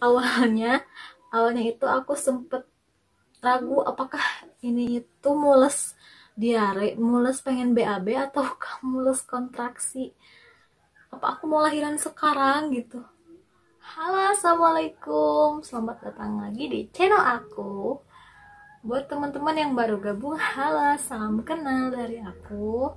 awalnya awalnya itu aku sempet ragu apakah ini itu mules diare, mules pengen BAB, ataukah mules kontraksi, apa aku mau lahiran sekarang gitu. Halo, assalamualaikum, selamat datang lagi di channel aku. Buat teman-teman yang baru gabung, halo, salam kenal dari aku.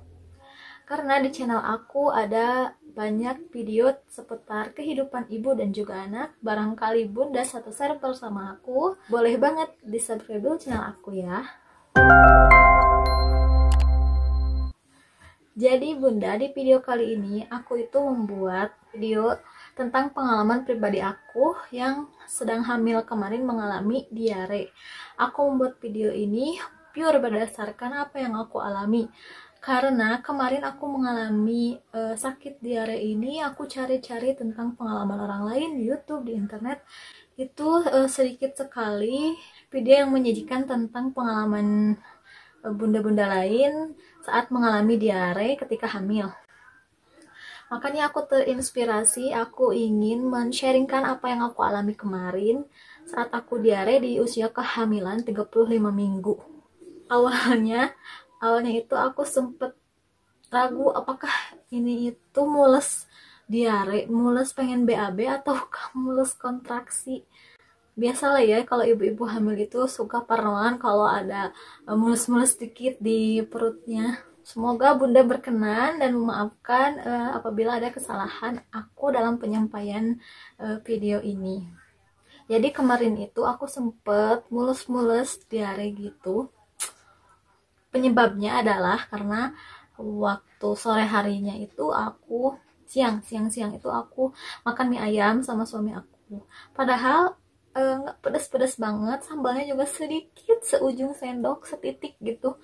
Karena di channel aku ada banyak video seputar kehidupan ibu dan juga anak. Barangkali bunda satu circle sama aku, boleh banget di subscribe dulu channel aku ya. Jadi bunda, di video kali ini aku itu membuat video tentang pengalaman pribadi aku yang sedang hamil kemarin mengalami diare. Aku membuat video ini pure berdasarkan apa yang aku alami. Karena kemarin aku mengalami sakit diare ini, aku cari-cari tentang pengalaman orang lain di YouTube, di internet. Itu sedikit sekali video yang menyajikan tentang pengalaman bunda-bunda lain saat mengalami diare ketika hamil. Makanya aku terinspirasi, aku ingin men-sharingkan apa yang aku alami kemarin saat aku diare di usia kehamilan 35 minggu. Awalnya itu aku sempet ragu apakah ini itu mules diare, mules pengen BAB, ataukah mules kontraksi. Biasalah ya, kalau ibu-ibu hamil itu suka parnoan kalau ada mulus-mulus sedikit di perutnya. Semoga bunda berkenan dan memaafkan apabila ada kesalahan aku dalam penyampaian video ini. Jadi kemarin itu aku sempet mulus-mulus diare gitu. Penyebabnya adalah karena waktu sore harinya itu aku siang itu aku makan mie ayam sama suami aku. Padahal nggak pedas-pedas banget, sambalnya juga sedikit, seujung sendok, setitik gitu.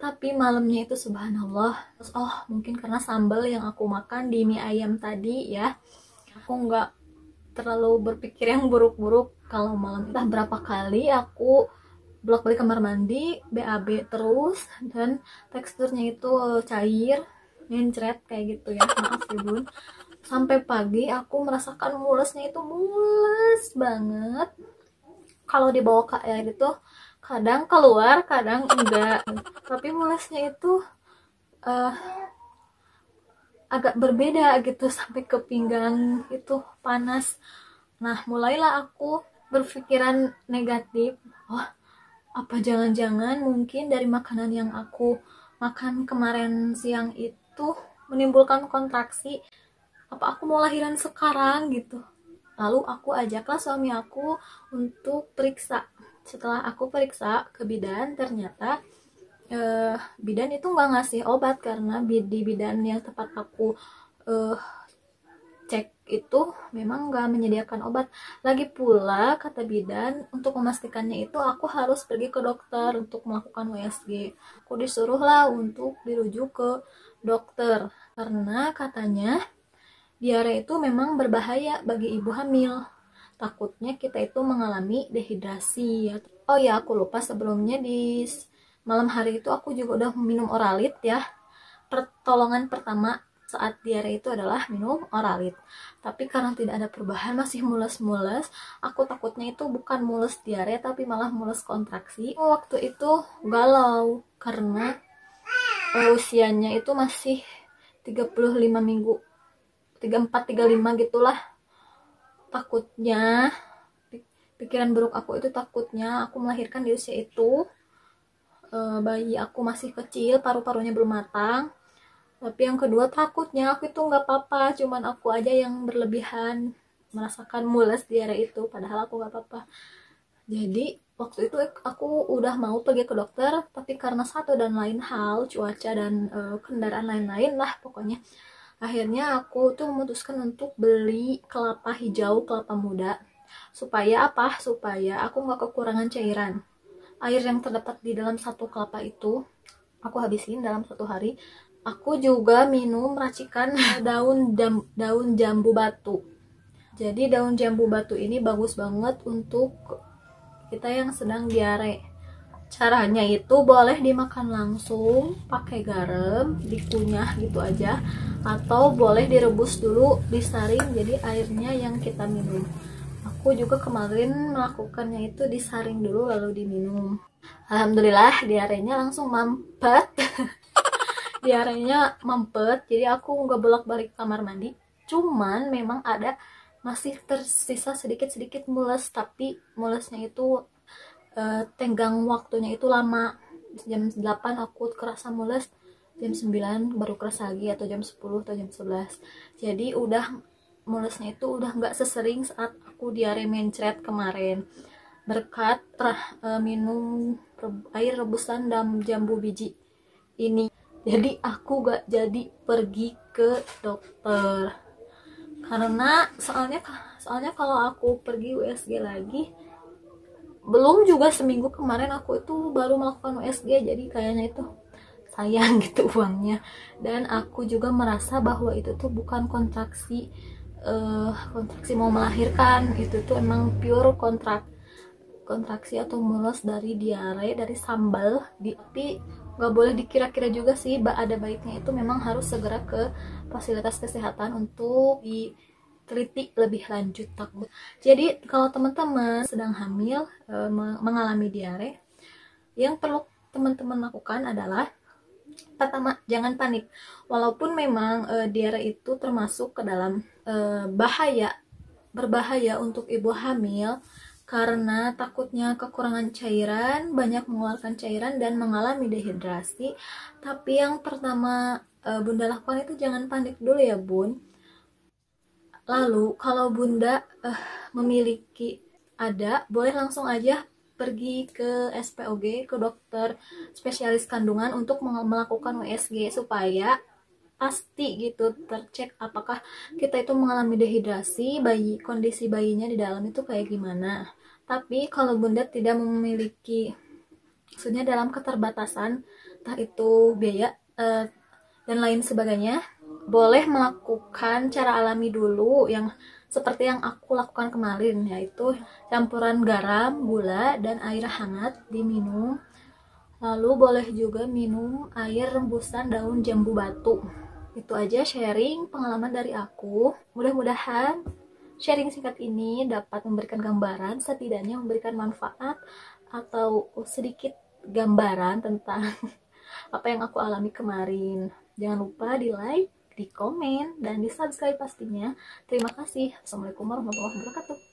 Tapi malamnya itu subhanallah, mungkin karena sambal yang aku makan di mie ayam tadi ya, aku nggak terlalu berpikir yang buruk-buruk. Kalau malam entah berapa kali aku bolak-balik kamar mandi, BAB terus, dan teksturnya itu cair, ngencret kayak gitu ya, maaf ya bun. Sampai pagi aku merasakan mulesnya itu mules banget. Kalau dibawa ke air itu kadang keluar, kadang enggak. Tapi mulesnya itu agak berbeda gitu, sampai ke pinggang itu panas. Nah, mulailah aku berpikiran negatif. Apa jangan-jangan mungkin dari makanan yang aku makan kemarin siang itu menimbulkan kontraksi, apa aku mau lahiran sekarang gitu. Lalu aku ajaklah suami aku untuk periksa. Setelah aku periksa ke bidan, ternyata bidan itu nggak ngasih obat karena di bidan yang tempat aku cek itu memang nggak menyediakan obat. Lagi pula kata bidan, untuk memastikannya itu aku harus pergi ke dokter untuk melakukan USG. Aku disuruhlah untuk dirujuk ke dokter karena katanya diare itu memang berbahaya bagi ibu hamil. Takutnya kita itu mengalami dehidrasi ya. Oh ya, aku lupa sebelumnya di malam hari itu aku juga udah minum Oralit ya. Pertolongan pertama saat diare itu adalah minum Oralit. Tapi karena tidak ada perubahan, masih mules-mules, aku takutnya itu bukan mules diare tapi malah mules kontraksi. Waktu itu galau karena usianya itu masih 35 minggu, 34-35 gitulah. Takutnya, pikiran buruk aku itu takutnya aku melahirkan di usia itu, bayi aku masih kecil, paru-parunya belum matang. Tapi yang kedua, takutnya aku itu nggak apa-apa, cuman aku aja yang berlebihan merasakan mules diare itu, padahal aku nggak apa-apa. Jadi waktu itu aku udah mau pergi ke dokter, tapi karena satu dan lain hal, cuaca dan kendaraan lain-lain lah pokoknya, akhirnya aku tuh memutuskan untuk beli kelapa hijau, kelapa muda. Supaya apa? Supaya aku nggak kekurangan cairan. Air yang terdapat di dalam satu kelapa itu aku habisin dalam satu hari. Aku juga minum racikan daun jambu batu. Jadi daun jambu batu ini bagus banget untuk kita yang sedang diare. Caranya itu boleh dimakan langsung pakai garam, dikunyah gitu aja, atau boleh direbus dulu, disaring jadi airnya yang kita minum. aku juga kemarin melakukannya itu disaring dulu lalu diminum. Alhamdulillah diarenya langsung mampet. Diarenya mampet, jadi aku nggak bolak-balik kamar mandi. Cuman memang ada masih tersisa sedikit-sedikit mules, tapi mulesnya itu tenggang waktunya itu lama. Jam 8 aku kerasa mules, jam 9 baru kerasa lagi, atau jam 10 atau jam 11. Jadi udah mulesnya itu udah nggak sesering saat aku diare mencret kemarin, berkat minum air rebusan dan jambu biji ini. Jadi aku gak jadi pergi ke dokter karena soalnya kalau aku pergi USG lagi, belum juga seminggu kemarin aku itu baru melakukan USG, jadi kayaknya itu sayang gitu uangnya. Dan aku juga merasa bahwa itu tuh bukan kontraksi mau melahirkan, itu tuh emang pure kontraksi atau mules dari diare, dari sambal. Tapi nggak boleh dikira-kira juga sih, ada baiknya itu memang harus segera ke fasilitas kesehatan untuk diteliti lebih lanjut takut. Jadi kalau teman-teman sedang hamil mengalami diare, yang perlu teman-teman lakukan adalah pertama, jangan panik. Walaupun memang diare itu termasuk ke dalam berbahaya untuk ibu hamil, karena takutnya kekurangan cairan, banyak mengeluarkan cairan dan mengalami dehidrasi. Tapi yang pertama Bunda lakukan itu jangan panik dulu ya Bun. Lalu kalau Bunda boleh langsung aja pergi ke SPOG, ke dokter spesialis kandungan untuk melakukan USG supaya pasti gitu tercek apakah kita itu mengalami dehidrasi, kondisi bayinya di dalam itu kayak gimana. Tapi kalau Bunda tidak memiliki, maksudnya dalam keterbatasan entah itu biaya dan lain sebagainya, boleh melakukan cara alami dulu yang seperti yang aku lakukan kemarin, yaitu campuran garam, gula, dan air hangat diminum. Lalu boleh juga minum air rembusan daun jambu batu. Itu aja sharing pengalaman dari aku. Mudah-mudahan sharing singkat ini dapat memberikan gambaran, setidaknya memberikan manfaat atau sedikit gambaran tentang apa yang aku alami kemarin. Jangan lupa di like, di komen, dan di subscribe pastinya. Terima kasih. Assalamualaikum warahmatullahi wabarakatuh.